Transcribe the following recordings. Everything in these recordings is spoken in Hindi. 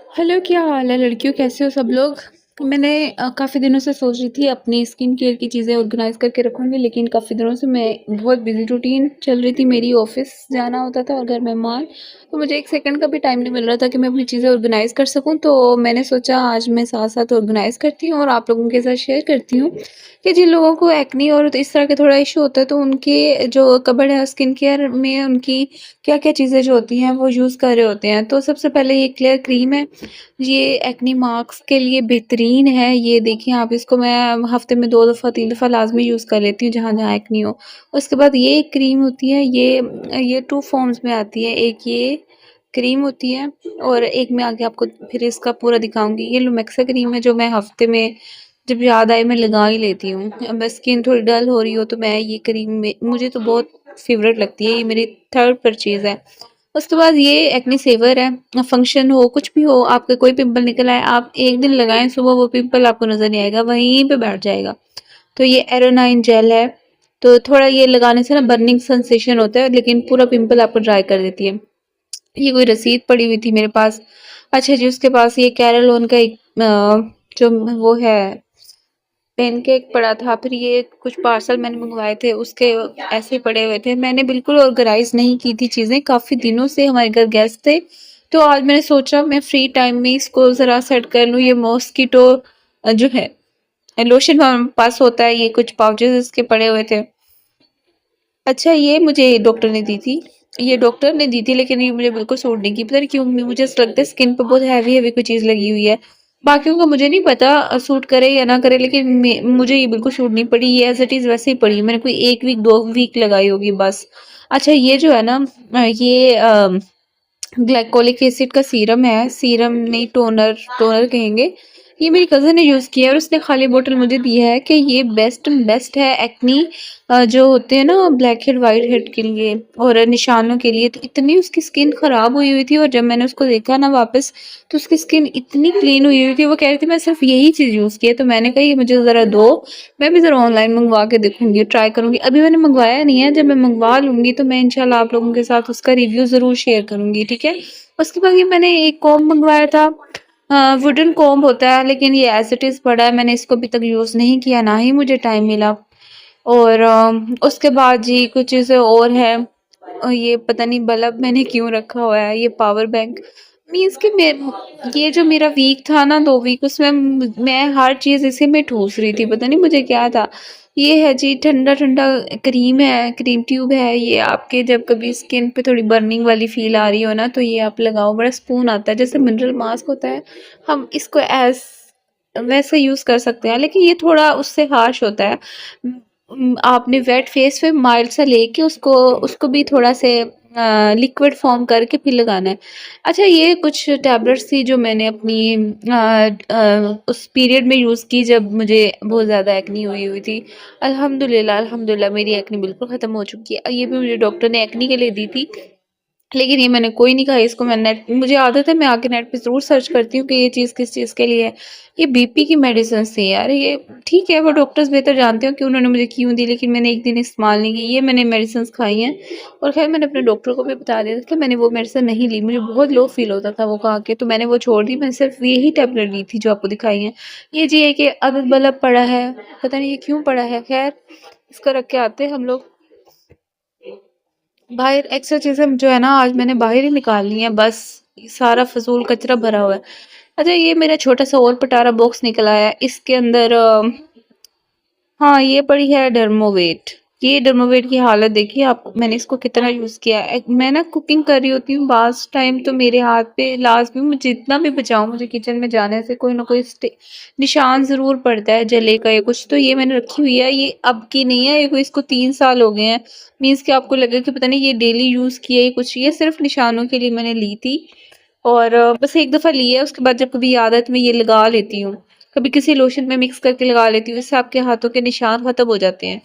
हेलो, क्या हाल है लड़कियों? कैसे हो सब लोग? मैंने काफ़ी दिनों से सोच रही थी अपनी स्किन केयर की चीज़ें ऑर्गेनाइज़ करके रखूँगी, लेकिन काफ़ी दिनों से मैं बहुत बिज़ी रूटीन चल रही थी मेरी, ऑफ़िस जाना होता था और घर मेहमान, तो मुझे 1 सेकंड का भी टाइम नहीं मिल रहा था कि मैं अपनी चीज़ें ऑर्गेनाइज़ कर सकूँ। तो मैंने सोचा आज मैं साथ-साथ ऑर्गेनाइज़ करती हूँ और आप लोगों के साथ शेयर करती हूँ कि जिन लोगों को एक्ने और इस तरह के थोड़ा इश्यू होता है, तो उनके जो कबर्ड है स्किन केयर में उनकी क्या-क्या चीज़ें जो होती हैं वो यूज़ कर रहे होते हैं। तो सबसे पहले ये क्लेयर क्रीम है। ये एक्ने मार्क्स के लिए बेहतरीन है। ये देखिए आप, इसको मैं हफ़्ते में 2 दफ़ा 3 दफ़ा लाज़मी यूज़ कर लेती हूँ जहाँ-जहाँ एक्ने हो। उसके बाद ये एक क्रीम होती है, ये 2 फॉर्म्स में आती है। एक ये क्रीम होती है और एक मैं आगे आपको फिर इसका पूरा दिखाऊँगी। ये लुमेक्सा क्रीम है जो मैं हफ़्ते में जब याद आए मैं लगा ही लेती हूँ। अब स्किन थोड़ी डल हो रही हो तो मैं ये क्रीम में मुझे तो बहुत फ़ेवरेट लगती है। ये मेरी 3rd परचेज़ है। उसके बाद ये एक्ने सेवर है, फंक्शन हो कुछ भी हो, आपके कोई पिंपल निकल आए, आप एक दिन लगाएं, सुबह वो पिंपल आपको नजर नहीं आएगा, वहीं पे बैठ जाएगा। तो ये एरोनाइन जेल है। तो थोड़ा ये लगाने से ना बर्निंग सेंसेशन होता है, लेकिन पूरा पिंपल आपको ड्राई कर देती है। ये कोई रसीद पड़ी हुई थी मेरे पास। अच्छा जी, उसके पास ये कैरलोन का एक जो वो है पेनकेक पड़ा था। फिर ये कुछ पार्सल मैंने मंगवाए थे, उसके ऐसे पड़े हुए थे। मैंने बिल्कुल ऑर्गेनाइज नहीं की थी चीज़ें, काफ़ी दिनों से हमारे घर गेस्ट थे, तो आज मैंने सोचा मैं फ्री टाइम में इसको ज़रा सेट कर लूँ। ये मॉस्किटो जो है लोशन हमारे पास होता है, ये कुछ पाउचेस इसके पड़े हुए थे। अच्छा, ये मुझे डॉक्टर ने दी थी। ये डॉक्टर ने दी थी, लेकिन ये मुझे बिल्कुल सूट नहीं की। पता नहीं क्यों, मुझे ऐसा लगता है स्किन पे बहुत हैवी हैवी कोई चीज़ लगी हुई है। बाकियों का मुझे नहीं पता सूट करे या ना करे, लेकिन मुझे ये बिल्कुल सूट नहीं पड़ी। ये एज इट इज़ वैसे ही पड़ी। मैंने कोई 1 वीक 2 वीक लगाई होगी बस। अच्छा, ये जो है ना ये ग्लाइकोलिक एसिड का सीरम है, सीरम नहीं टोनर टोनर कहेंगे। ये मेरी कज़न ने यूज़ किया है और उसने खाली बोतल मुझे दी है कि ये बेस्ट है एक्नी जो होते हैं ना ब्लैक हेड वाइट हेड के लिए और निशानों के लिए। तो इतनी उसकी स्किन ख़राब हुई हुई थी और जब मैंने उसको देखा ना वापस, तो उसकी स्किन इतनी क्लीन हुई हुई थी। वो कह रही थी मैं सिर्फ यही चीज़ यूज़ की है। तो मैंने कहा ये मुझे ज़रा दो, मैं भी ज़रा ऑनलाइन मंगवा के देखूंगी, ट्राई करूंगी। अभी मैंने मंगवाया नहीं है, जब मैं मंगवा लूंगी तो मैं इंशाल्लाह आप लोगों के साथ उसका रिव्यू ज़रूर शेयर करूंगी, ठीक है। उसके बाद ये मैंने एक कॉम्ब मंगवाया था, वुडन कॉम्ब होता है, लेकिन ये एज इट इज़ पड़ा है। मैंने इसको अभी तक यूज़ नहीं किया, ना ही मुझे टाइम मिला। और उसके बाद जी कुछ चीज़ें और है। ये पता नहीं बल्ब मैंने क्यों रखा हुआ है, ये पावर बैंक मीन्स कि मैं ये जो मेरा वीक था ना 2 वीक, उसमें मैं हर चीज़ इसी में ठूस रही थी, पता नहीं मुझे क्या था। ये है जी ठंडा ठंडा क्रीम है, क्रीम ट्यूब है। ये आपके जब कभी स्किन पे थोड़ी बर्निंग वाली फील आ रही हो ना, तो ये आप लगाओ। बड़ा सुकून आता है, जैसे मिनरल मास्क होता है, हम इसको एज वैसे यूज़ कर सकते हैं, लेकिन ये थोड़ा उससे हार्श होता है। आपने वेट फेस पे माइल्ड सा लेके उसको उसको भी थोड़ा से लिक्विड फॉर्म करके फिर लगाना है। अच्छा, ये कुछ टैबलेट्स थी जो मैंने अपनी उस पीरियड में यूज़ की जब मुझे बहुत ज़्यादा एक्नी हुई हुई थी। अल्हम्दुलिल्लाह अल्हम्दुलिल्लाह मेरी एक्नी बिल्कुल ख़त्म हो चुकी है। ये भी मुझे डॉक्टर ने एक्नी के लिए दी थी, लेकिन ये मैंने कोई नहीं खाई इसको। मैं नेट मुझे आदत है, मैं आके नेट पे ज़रूर सर्च करती हूँ कि ये चीज़ किस चीज़ के लिए है। ये बीपी की मेडिसिन्स थी यार। ये ठीक है, वो डॉक्टर्स बेहतर जानते हो कि उन्होंने मुझे क्यों दी, लेकिन मैंने एक दिन इस्तेमाल नहीं की। ये मैंने मेडिसिन्स खाई हैं और ख़ैर मैंने अपने डॉक्टर को भी बता दिया था कि मैंने वो मेडिसिन नहीं ली। मुझे बहुत लो फ़ील होता था वो खा के, तो मैंने वो छोड़ दी। मैंने सिर्फ़ यही टैबलेट ली थी जो आपको दिखाई हैं। ये जी एक ये अदद बल्ब पड़ा है, पता नहीं ये क्यों पड़ा है, ख़ैर इसको रख के आते हैं हम लोग बाहर। एक्स्ट्रा चीज़ें जो है ना आज मैंने बाहर ही निकालनी है बस, सारा फजूल कचरा भरा हुआ है। अच्छा, ये मेरा छोटा सा और पटारा बॉक्स निकल आया है। इसके अंदर हाँ, ये पड़ी है डर्मोवेट। ये डर्मोवेट की हालत देखिए आप, मैंने इसको कितना यूज़ किया है। मैं ना कुकिंग कर रही होती हूँ बास टाइम, तो मेरे हाथ पे लास्ट में मुझे जितना भी बचाऊँ, मुझे किचन में जाने से कोई ना कोई निशान ज़रूर पड़ता है जले का या कुछ। तो ये मैंने रखी हुई है, ये अब की नहीं है, ये कोई इसको 3 साल हो गए हैं। मीन्स कि आपको लगे कि पता नहीं ये डेली यूज़ किया है कुछ, ये सिर्फ निशानों के लिए मैंने ली थी। और बस एक दफ़ा ली है, उसके बाद जब कभी याद आए तो मैं ये लगा लेती हूँ। कभी किसी लोशन में मिक्स करके लगा लेती हूँ, इससे आपके हाथों के निशान ख़त्म हो जाते हैं।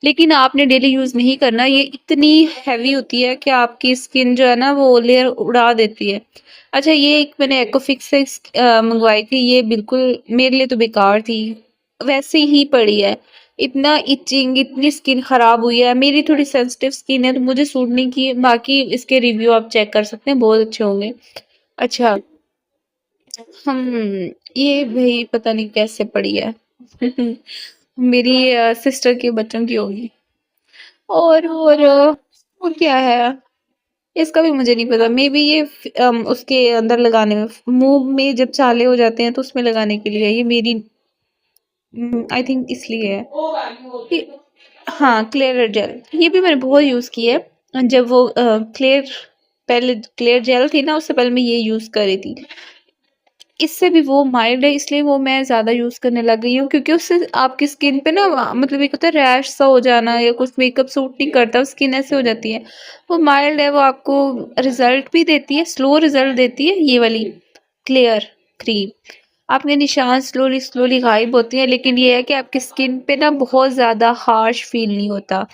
लेकिन आपने डेली यूज़ नहीं करना, ये इतनी हैवी होती है कि आपकी स्किन जो है ना वो लेयर उड़ा देती है। अच्छा, ये एक मैंने एक्वाफिक्स से मंगवाई थी, ये बिल्कुल मेरे लिए तो बेकार थी, वैसे ही पड़ी है। इतना इचिंग, इतनी स्किन ख़राब हुई है। मेरी थोड़ी सेंसिटिव स्किन है तो मुझे सूट नहीं की, बाकी इसके रिव्यू आप चेक कर सकते हैं, बहुत अच्छे होंगे। अच्छा, ये भई पता नहीं कैसे पड़ी है। मेरी सिस्टर के बच्चों की होगी। और क्या है? इसका भी मुझे नहीं पता। मे बी ये उसके अंदर लगाने में, मुँह में जब छाले हो जाते हैं तो उसमें लगाने के लिए है। ये मेरी आई थिंक इसलिए है। ये हाँ, क्लियर जेल, ये भी मैंने बहुत यूज़ की है। जब वो पहले क्लियर जेल थी ना, उससे पहले मैं ये यूज़ कर रही थी। इससे भी वो माइल्ड है, इसलिए वो मैं ज़्यादा यूज़ करने लग गई हूँ, क्योंकि उससे आपकी स्किन पे ना मतलब एक होता है रैश सा हो जाना, या कुछ मेकअप सूट नहीं करता, स्किन ऐसे हो जाती है। वो माइल्ड है, वो आपको रिजल्ट भी देती है, स्लो रिजल्ट देती है ये वाली क्लियर क्रीम। आपके निशान स्लोली स्लोली गायब होती हैं, लेकिन ये है कि आपकी स्किन पे ना बहुत ज़्यादा हार्श फील नहीं होता,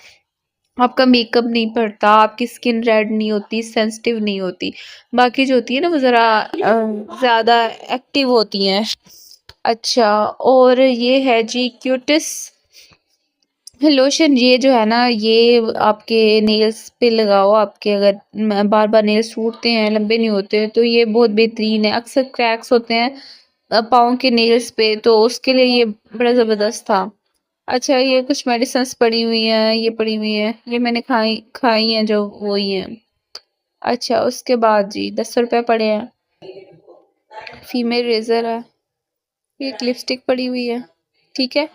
आपका मेकअप नहीं पड़ता, आपकी स्किन रेड नहीं होती, सेंसिटिव नहीं होती। बाकी जो होती है ना वो ज़रा ज़्यादा एक्टिव होती हैं। अच्छा, और ये है जी क्यूटिस लोशन। ये जो है ना, ये आपके नेल्स पे लगाओ। आपके अगर बार बार नेल्स टूटते हैं, लंबे नहीं होते, तो ये बहुत बेहतरीन है। अक्सर क्रैक्स होते हैं पाँव के नेल्स पे, तो उसके लिए ये बड़ा ज़बरदस्त था। अच्छा, ये कुछ मेडिसिन्स पड़ी हुई हैं, ये पड़ी हुई हैं, ये मैंने खाई खाई हैं, जो वही हैं। अच्छा, उसके बाद जी 10 रुपए पड़े हैं। फीमेल रेजर है, ये एक लिपस्टिक पड़ी हुई है, ठीक है।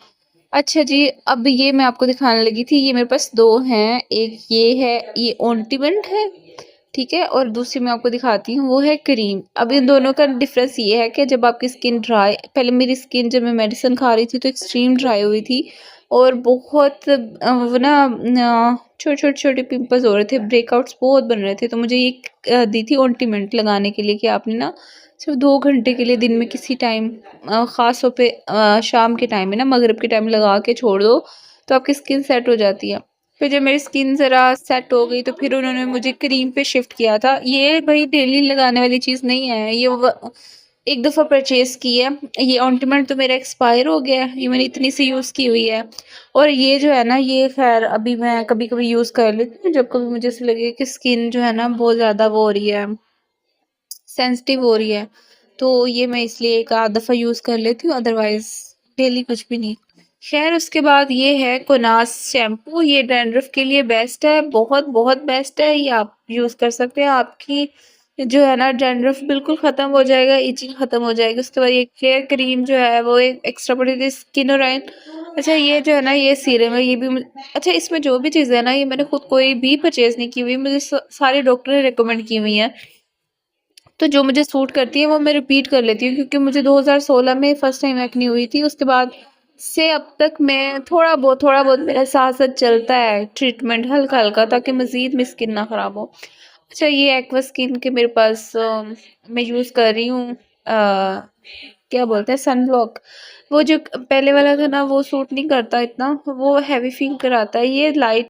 अच्छा जी, अब ये मैं आपको दिखाने लगी थी, ये मेरे पास दो हैं। एक ये है, ये ऑन्टिमेंट है, ठीक है, और दूसरी मैं आपको दिखाती हूँ, वो है क्रीम। अब इन दोनों का डिफरेंस ये है कि जब आपकी स्किन ड्राई, पहले मेरी स्किन जब मैं मेडिसिन खा रही थी तो एक्सट्रीम ड्राई हुई थी, और बहुत वो ना छोटे छोटे छोटे पिंपल्स हो रहे थे, ब्रेकआउट्स बहुत बन रहे थे। तो मुझे ये दी थी ऑन्टिमेंट लगाने के लिए, कि आपने ना सिर्फ 2 घंटे के लिए दिन में किसी टाइम, ख़ास तौर पे शाम के टाइम में ना, मगरिब के टाइम लगा के छोड़ दो, तो आपकी स्किन सेट हो जाती है। फिर जब मेरी स्किन ज़रा सेट हो गई, तो फिर उन्होंने मुझे क्रीम पे शिफ्ट किया था। ये भाई डेली लगाने वाली चीज़ नहीं है, ये एक दफ़ा परचेज़ की है। ये ऑइंटमेंट तो मेरा एक्सपायर हो गया है, ये मैंने इतनी सी यूज़ की हुई है। और ये जो है ना, ये खैर अभी मैं कभी कभी यूज़ कर लेती हूँ, जब कभी मुझे ऐसे लगे कि स्किन जो है ना बहुत ज़्यादा वो हो रही है, सेंसिटिव हो रही है, तो ये मैं इसलिए एक आध दफ़ा यूज़ कर लेती हूँ, अदरवाइज़ डेली कुछ भी नहीं। खैर, उसके बाद ये है कोनास शैम्पू। ये डैंड्रफ के लिए बेस्ट है, बहुत बहुत बेस्ट है, ये आप यूज़ कर सकते हैं। आपकी जो है ना डैंड्रफ बिल्कुल ख़त्म हो जाएगा, इचिंग ख़त्म हो जाएगी। उसके बाद ये केयर क्रीम जो है वो एक एक्स्ट्रा पड़ी थी, स्किनोराइन। अच्छा, ये जो है ना, ये सीरम है, ये भी अच्छा, इसमें जो भी चीज़ें है ना, ये मैंने खुद कोई भी परचेज़ नहीं की हुई, मुझे सारे डॉक्टर ने रिकमेंड की हुई हैं। तो जो मुझे सूट करती है वो मैं रिपीट कर लेती हूँ, क्योंकि मुझे 2016 में फर्स्ट टाइम एक्ने हुई थी। उसके बाद से अब तक मैं थोड़ा बहुत मेरा साथ साथ चलता है ट्रीटमेंट, हल्का हल्का, ताकि मज़ीद मेरी स्किन ना ख़राब हो। अच्छा, ये एक्वा स्किन के मेरे पास मैं यूज़ कर रही हूँ, क्या बोलते हैं, सन ब्लॉक। वो जो पहले वाला था ना, वो सूट नहीं करता इतना, वो हैवी फील कराता है। ये लाइट